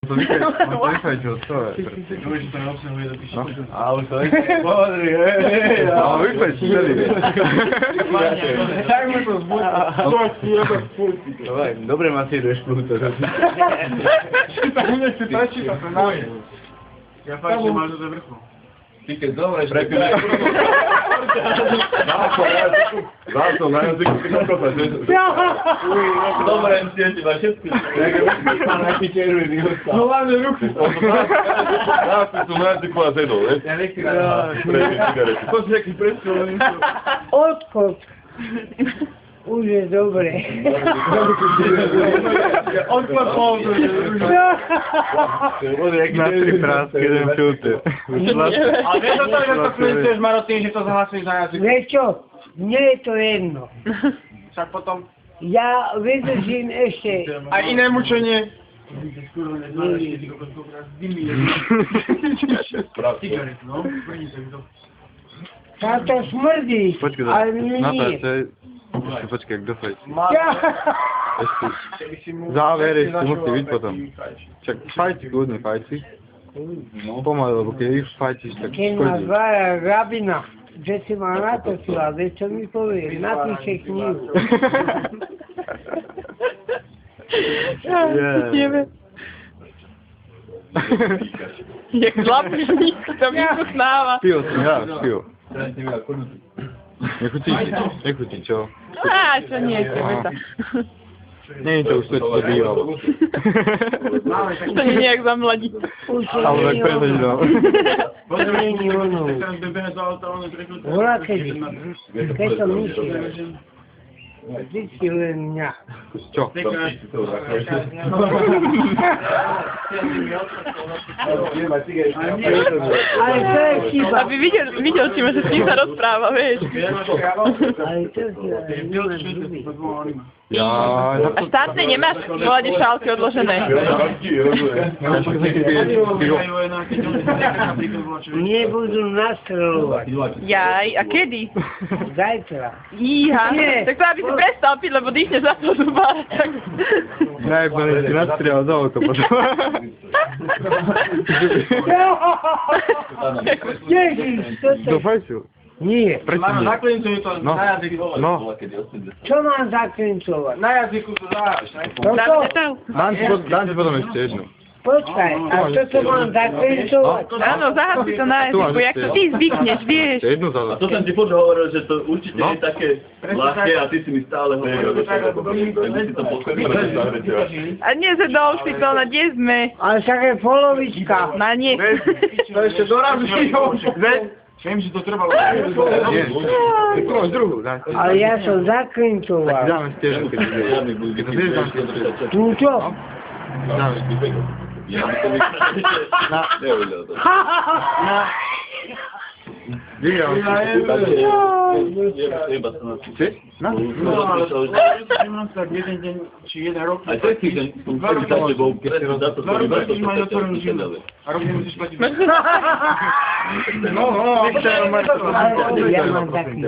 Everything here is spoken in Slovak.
To vychajčil, co je? Dobre, že to neobsahuje do píši. A už to je. Podri, hej. A vychajč celý. Tak mi to zbuď. To si jebe spústi. Dobre ma si ideš plúto. Tak mne si prečíta sa nájde. Ja fakt, že máš do vrchu. Ty keď dobre prepíš. Dá to na jazyku, ty kokota, že? Dobre, stieti ma všetky. Nejaký červený ostal. No hlavne ruky. Dá si tu na jazyku a zjedol, ne? Ja nechci Prejdi cigarety. To si nejaký predstavlený. Odkop. Už je dobre. Odklapol to. Bude jaký červený prásky, jeden filter. A vieš o to, že to klinčuješ, Maro, tým, že to zahlasíš na jazyku? Vieš čo? Mne je to jedno. Však potom Ja vydržím ešte. aj iné mučenie. Cigaret, no. Sa to smrdí, Počkaj, ale mne Natáč, nie. to je... Počkaj, kto fajčí? Ja. Ešte. Záver ešte musí byť potom. Čak, fajči, kľudne fajči. Pomaly, lebo keď ich fajčíš, tak Keď ma škodí. zvája Rabina, že si ma natočila, vieš čo mi povie? Napíše knihu. Jak zlapník, to vychutnáva. Pivo si hráš, pivo. Nechutí, čo? Á, čo nie, chceme sa. Nie je to už to, čo bývalo. To nie nejak zamladí. Už to Ale tak nie je preto, ono. no. To nie je ono. Teraz by behať za auto, ono prechúť. Volá kedy. Keď som išiel. Vždycky len mňa. Čo? Ale to je chyba. Aby videl si ma, že s tým sa rozpráva, vieš. Ale to je chyba. Nemám zuby. Ja... A štátne nemáš volať šálky odložené. Nebudú nastreľovať. Jaj, a kedy? Zajtra. Jíha, Nie. tak to aby si prestal piť, lebo dýchne za to zuba. Najprv si nastrial za oko potom. Ježiš, Do toto... fajču? Nie. Prečo Mano, nie? zaklincuj to No. na jazyku. No. Čo mám zaklincovať? Na jazyku to dáš, ne? Toto? Dám si potom ešte jednu. Počkaj, a toto mám zaklincovať? Áno, zahad si to na jazyku, jak to ty zvykneš, vieš. Ešte jednu zadá. A to som ti furt hovoril, že to určite No. je také ľahké a ty si mi stále hovoril, že by si to pochopil. A dnes je do outfitov, na kde sme? Ale však je polovička. Na nie. To ešte dorazí. Viem, že to trvalo. Nie. Tu máš druhú, daj. Ale ja som zaklincoval. Dáme stiežku, keď ideš. Keď to vieš, dám stiežku. Túto? Dáme. Ja by som nevedel to. Vyhral si. Treba sa na to. Ty? No. No, ale to tak jeden deň, či jeden rok. Aj tretí deň som chcel za tebou, keď si za to 2 roky musíš mať otvorenú žilu. A rok nemusíš platiť. Ale ja mám taký.